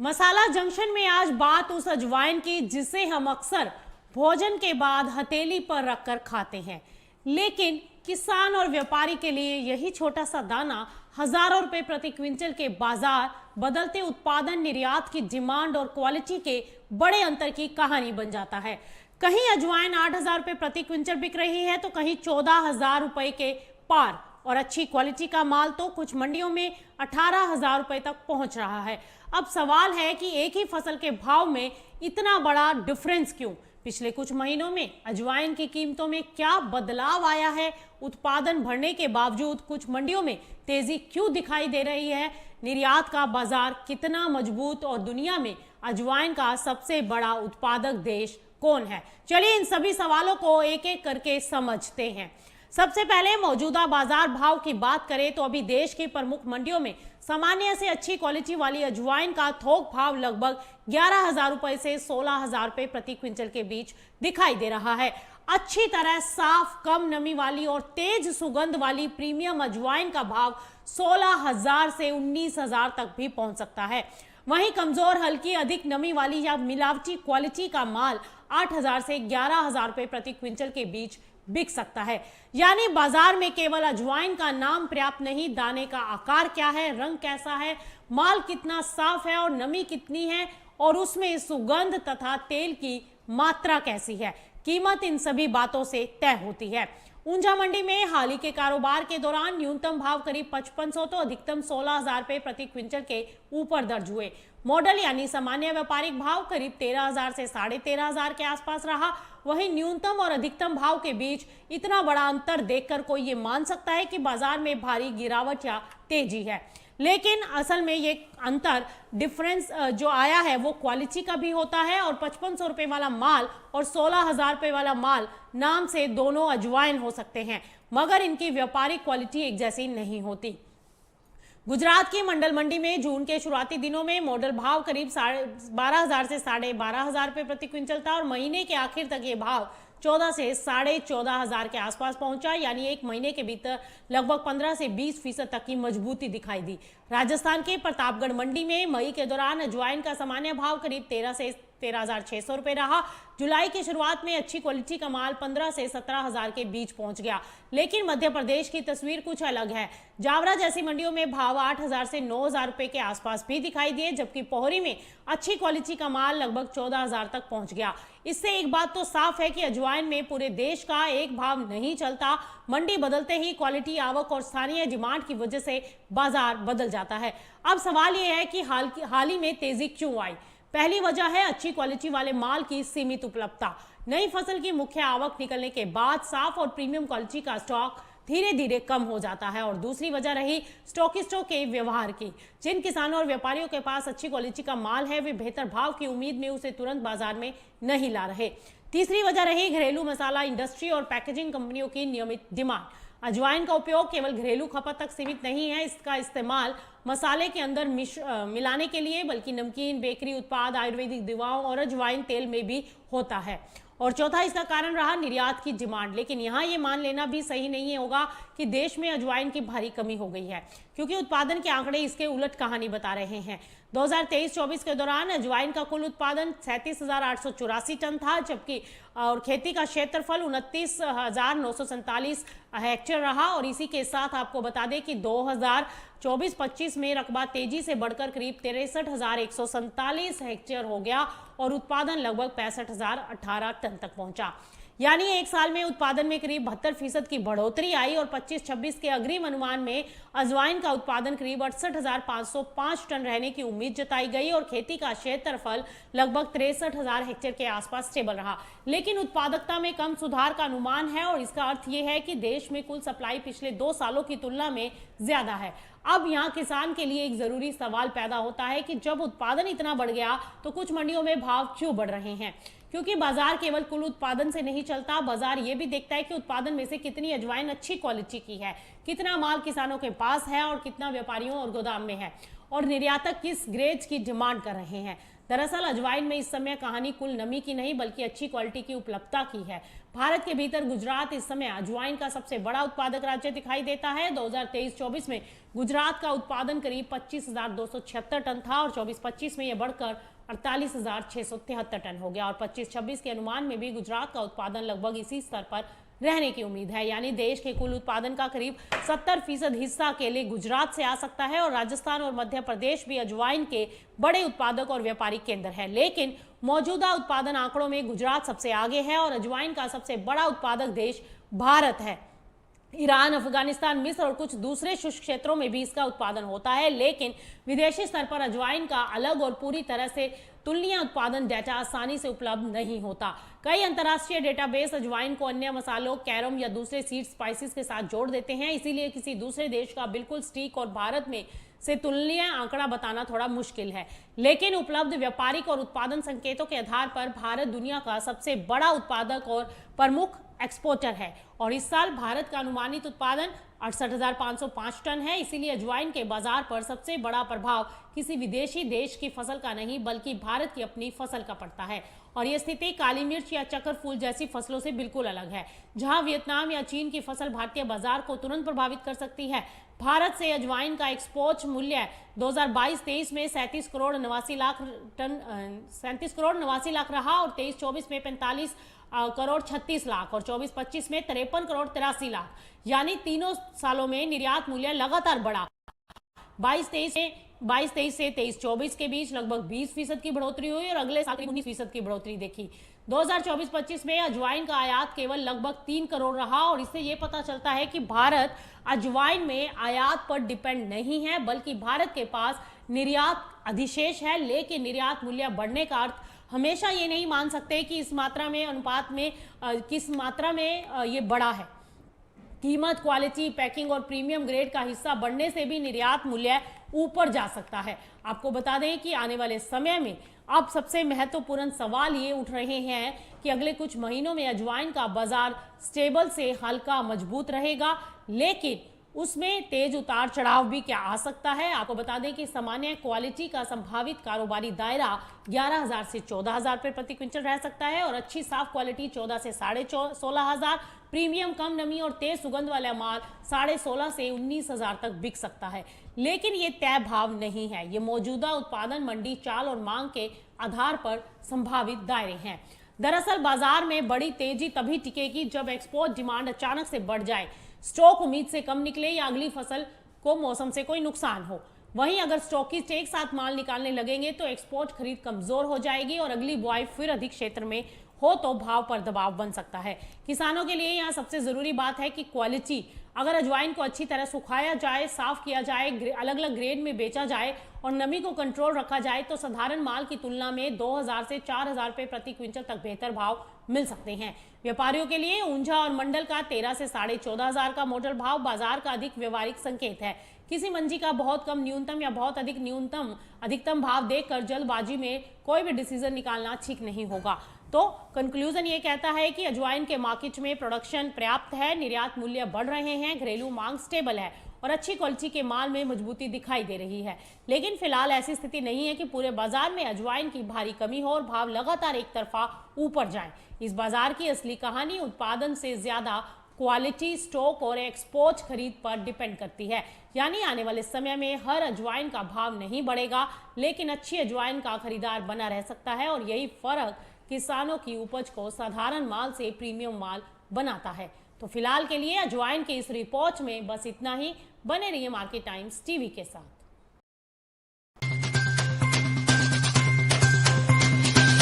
मसाला junction में आज बात उस अजवाइन की जिसे हम अक्सर भोजन के बाद हथेली पर रखकर खाते हैं, लेकिन किसान और व्यापारी के लिए यही छोटा सा दाना हजारों रुपए प्रति क्विंटल के बाजार, बदलते उत्पादन, निर्यात की डिमांड और क्वालिटी के बड़े अंतर की कहानी बन जाता है। कहीं अजवाइन 8,000 रुपए प्रति क्विंटल बिक रही है तो कहीं 14,000 रुपए के पार, और अच्छी क्वालिटी का माल तो कुछ मंडियों में 18,000 रुपए तक पहुंच रहा है। अब सवाल है कि एक ही फसल के भाव में इतना बड़ा डिफरेंस क्यों? पिछले कुछ महीनों में अजवाइन की कीमतों में क्या बदलाव आया है? उत्पादन बढ़ने के बावजूद कुछ मंडियों में तेजी क्यों दिखाई दे रही है? निर्यात का बाजार कितना मजबूत और दुनिया में अजवाइन का सबसे बड़ा उत्पादक देश कौन है? चलिए इन सभी सवालों को एक एक करके समझते हैं। सबसे पहले मौजूदा बाजार भाव की बात करें तो अभी देश की प्रमुख मंडियों में सामान्य से अच्छी क्वालिटी वाली अजवाइन का थोक भाव लगभग 11,000 रुपए से 16,000 रुपए प्रति क्विंटल के बीच दिखाई दे रहा है। अच्छी तरह साफ, कम नमी वाली और तेज सुगंध वाली प्रीमियम अजवाइन का भाव 16,000 से 19,000 तक भी पहुंच सकता है। वहीं कमजोर, हल्की, अधिक नमी वाली या मिलावटी क्वालिटी का माल 8,000 से 11,000 रुपए प्रति क्विंटल के बीच बिक सकता है। यानी बाजार में केवल अजवाइन का नाम पर्याप्त नहीं, दाने का आकार क्या है, रंग कैसा है, माल कितना साफ है और नमी कितनी है, और उसमें सुगंध तथा तेल की मात्रा कैसी है, कीमत इन सभी बातों से तय होती है। ऊंझा मंडी में हाल ही के कारोबार के दौरान न्यूनतम भाव करीब 5500 तो अधिकतम 16,000 रुपए प्रति क्विंटल के ऊपर दर्ज हुए। मॉडल यानी सामान्य व्यापारिक भाव करीब 13,000 से 13,500 के आसपास रहा। वहीं न्यूनतम और अधिकतम भाव के बीच इतना बड़ा अंतर देखकर कोई ये मान सकता है कि बाजार में भारी गिरावट या तेजी है, लेकिन असल में ये अंतर, डिफरेंस जो आया है वो क्वालिटी का भी होता है। और 5500 रुपए वाला माल और 16,000 रुपए वाला माल, नाम से दोनों अजवाइन हो सकते हैं, मगर इनकी व्यापारिक क्वालिटी एक जैसी नहीं होती। गुजरात की मंडल मंडी में जून के शुरुआती दिनों में मॉडल भाव करीब 12,500 से 12,500 रुपए प्रति क्विंटल था और महीने के आखिर तक ये भाव 14 से 14,500 के आसपास पहुंचा। यानी एक महीने के भीतर लगभग 15 से 20% तक की मजबूती दिखाई दी। राजस्थान के प्रतापगढ़ मंडी में मई के दौरान अजवाइन का सामान्य भाव करीब 13 से 13,600 रुपए रहा। जुलाई की शुरुआत में अच्छी क्वालिटी का माल 15 से 17,000 के बीच पहुंच गया, लेकिन मध्य प्रदेश की तस्वीर कुछ अलग है। जावरा जैसी मंडियों में भाव 8,000 से 9,000 रुपए के आसपास भी दिखाई दिए, जबकि पोहरी में अच्छी क्वालिटी का माल लगभग 14,000 तक पहुंच गया। इससे एक बात तो साफ है कि अजवाइन में पूरे देश का एक भाव नहीं चलता। मंडी बदलते ही क्वालिटी, आवक और स्थानीय डिमांड की वजह से बाजार बदल जाता है। अब सवाल यह है कि हाल ही में तेजी क्यों आई? पहली वजह है अच्छी क्वालिटी वाले माल की सीमित उपलब्धता। नई फसल की मुख्य आवक निकलने के बाद साफ और प्रीमियम क्वालिटी का स्टॉक धीरे धीरे कम हो जाता है। और दूसरी वजह रही स्टॉकिस्टों के व्यवहार की। जिन किसानों और व्यापारियों के पास अच्छी क्वालिटी का माल है, वे बेहतर भाव की उम्मीद में उसे तुरंत बाजार में नहीं ला रहे। तीसरी वजह रही घरेलू मसाला इंडस्ट्री और पैकेजिंग कंपनियों की नियमित डिमांड। अजवाइन का उपयोग केवल घरेलू खपत तक सीमित नहीं है, इसका इस्तेमाल मसाले के अंदर मिलाने के लिए, बल्कि नमकीन, बेकरी उत्पाद, आयुर्वेदिक दवाओं और अजवाइन तेल में भी होता है। और चौथा इसका कारण रहा निर्यात की डिमांड। लेकिन यहाँ ये मान लेना भी सही नहीं होगा कि देश में अजवाइन की भारी कमी हो गई है, क्योंकि उत्पादन के आंकड़े इसके उलट कहानी बता रहे हैं। 2023-24 के दौरान अजवाइन का कुल उत्पादन 37,884 टन था, जबकि और खेती का क्षेत्रफल 29,947 हेक्टेयर रहा। और इसी के साथ आपको बता दें कि 2024-25 में रकबा तेजी से बढ़कर करीब 63,147 हेक्टेयर हो गया और उत्पादन लगभग 65,018 टन तक पहुंचा। यानी एक साल में उत्पादन में करीब 72% की बढ़ोतरी आई। और 25-26 के अग्रिम अनुमान में अजवाइन का उत्पादन करीब 68,505 टन रहने की उम्मीद जताई गई और खेती का क्षेत्रफल लगभग 63,000 हेक्टेयर के आसपास स्टेबल रहा। लेकिन उत्पादकता में कम सुधार का अनुमान है और इसका अर्थ यह है कि देश में कुल सप्लाई पिछले 2 सालों की तुलना में ज्यादा है। अब यहाँ किसान के लिए एक जरूरी सवाल पैदा होता है कि जब उत्पादन इतना बढ़ गया तो कुछ मंडियों में भाव क्यों बढ़ रहे हैं? क्योंकि बाजार केवल कुल उत्पादन से नहीं चलता, बाजार ये भी देखता है कि उत्पादन में से कितनी अजवाइन अच्छी क्वालिटी की है, कितना माल किसानों के पास है और कितना व्यापारियों और गोदाम में है। और निर्यातक किस ग्रेड की डिमांड कर रहे हैं। दरअसल अजवाइन में इस समय कहानी कुल नमी की नहीं बल्कि अच्छी क्वालिटी की उपलब्धता की है। भारत के भीतर गुजरात इस समय अजवाइन का सबसे बड़ा उत्पादक राज्य दिखाई देता है। 2023-24 में गुजरात का उत्पादन करीब 25,276 टन था और 24-25 में यह बढ़कर 48,673 टन हो गया और 25-26 के अनुमान में भी गुजरात का उत्पादन लगभग इसी स्तर पर रहने की उम्मीद है। यानी देश के कुल उत्पादन का करीब 70% हिस्सा अकेले गुजरात से आ सकता है और राजस्थान और मध्य प्रदेश भी अजवाइन के बड़े उत्पादक और व्यापारिक केंद्र है। लेकिन मौजूदा उत्पादन आंकड़ों में गुजरात सबसे आगे है और अजवाइन का सबसे बड़ा उत्पादक देश भारत है। ईरान, अफगानिस्तान, मिस्र और कुछ दूसरे शुष्क क्षेत्रों में भी इसका उत्पादन होता है, लेकिन विदेशी स्तर पर अजवाइन का अलग और पूरी तरह से तुलनीय उत्पादन डेटा आसानी से उपलब्ध नहीं होता। कई अंतर्राष्ट्रीय डेटाबेस अजवाइन को अन्य मसालों, कैरम या दूसरे सीड स्पाइसेस के साथ जोड़ देते हैं, इसीलिए किसी दूसरे देश का बिल्कुल सटीक और भारत में से तुलनीय आंकड़ा बताना थोड़ा मुश्किल है। लेकिन उपलब्ध व्यापारिक और उत्पादन संकेतों के आधार पर भारत दुनिया का सबसे बड़ा उत्पादक और प्रमुख एक्सपोर्टर है और इस साल भारत का अनुमानित उत्पादन 68,505 टन है। इसीलिए अजवाइन के बाजार पर सबसे बड़ा प्रभाव किसी विदेशी देश की फसल का नहीं बल्कि भारत की अपनी फसल का पड़ता है और यह स्थिति काली मिर्च या चक्कर फूल जैसी फसलों से बिल्कुल अलग है, जहां वियतनाम या चीन की फसल भारतीय बाजार को तुरंत प्रभावित कर सकती है। भारत से अजवाइन का एक्सपोर्ट मूल्य 2022-23 में 37 करोड़ 89 लाख रहा और 23-24 में 45 करोड़ 36 लाख और 24-25 में 53 करोड़ 83 लाख, यानी तीनों सालों में निर्यात मूल्य लगातार बढ़ा। 22-23 से 23-24 के बीच लगभग 20% की बढ़ोतरी हुई और अगले साल 19% की बढ़ोतरी देखी। 2024-25 में अजवाइन का आयात केवल लगभग 3 करोड़ रहा और इससे यह पता चलता है कि भारत अजवाइन में आयात पर डिपेंड नहीं है बल्कि भारत के पास निर्यात अधिशेष है। लेकिन निर्यात मूल्य बढ़ने का अर्थ हमेशा ये नहीं मान सकते कि इस मात्रा में अनुपात में किस मात्रा में ये बढ़ा है। कीमत, क्वालिटी, पैकिंग और प्रीमियम ग्रेड का हिस्सा बढ़ने से भी निर्यात मूल्य ऊपर जा सकता है। आपको बता दें कि आने वाले समय में अब सबसे महत्वपूर्ण सवाल ये उठ रहे हैं कि अगले कुछ महीनों में अजवाइन का बाजार स्टेबल से हल्का मजबूत रहेगा, लेकिन उसमें तेज उतार चढ़ाव भी क्या आ सकता है। आपको बता दें कि सामान्य क्वालिटी का संभावित कारोबारी दायरा 11,000 से 14,000 रुपए प्रति क्विंटल रह सकता है और अच्छी साफ क्वालिटी 14 से 16,500, प्रीमियम, कम नमी और तेज सुगंध वाला माल 16,500 से 19,000 तक बिक सकता है। लेकिन ये तय भाव नहीं है, ये मौजूदा उत्पादन, मंडी चाल और मांग के आधार पर संभावित दायरे हैं। दरअसल बाजार में बड़ी तेजी तभी टिकेगी जब एक्सपोर्ट डिमांड अचानक से बढ़ जाए, स्टॉक उम्मीद से कम निकले या अगली फसल को मौसम से कोई नुकसान हो। वहीं अगर स्टॉकिस्ट एक साथ माल निकालने लगेंगे तो एक्सपोर्ट खरीद कमजोर हो जाएगी और अगली बुआई फिर अधिक क्षेत्र में हो तो भाव पर दबाव बन सकता है। किसानों के लिए यहाँ सबसे जरूरी बात है कि क्वालिटी, अगर अजवाइन को अच्छी तरह सुखाया जाए, साफ किया जाए, अलग अलग ग्रेड में बेचा जाए और नमी को कंट्रोल रखा जाए तो साधारण माल की तुलना में 2,000 से 4,000 रुपए प्रति क्विंटल तक बेहतर भाव मिल सकते हैं। व्यापारियों के लिए ऊंझा और मंडल का 13 से 14,500 का मोटल भाव बाजार का अधिक व्यवहारिक संकेत है। किसी मंडी का बहुत कम न्यूनतम या बहुत अधिक न्यूनतम अधिकतम भाव देखकर जल्दबाजी में कोई भी डिसीजन निकालना ठीक नहीं होगा। तो कंक्लूजन ये कहता है कि अजवाइन के मार्केट में प्रोडक्शन पर्याप्त है, निर्यात मूल्य बढ़ रहे हैं, घरेलू मांग स्टेबल है और अच्छी क्वालिटी के माल में मजबूती दिखाई दे रही है। लेकिन फिलहाल ऐसी स्थिति नहीं है कि पूरे बाजार में अजवाइन की भारी कमी हो और भाव लगातार एक तरफा ऊपर जाए। इस बाजार की असली कहानी उत्पादन से ज्यादा क्वालिटी, स्टॉक और एक्सपोर्ट खरीद पर डिपेंड करती है। यानी आने वाले समय में हर अजवाइन का भाव नहीं बढ़ेगा, लेकिन अच्छी अजवाइन का खरीदार बना रह सकता है और यही फर्क किसानों की उपज को साधारण माल से प्रीमियम माल बनाता है। तो फिलहाल के लिए अजवाइन के इस रिपोर्ट में बस इतना ही। बने रहिए मार्केट टाइम्स टीवी के साथ।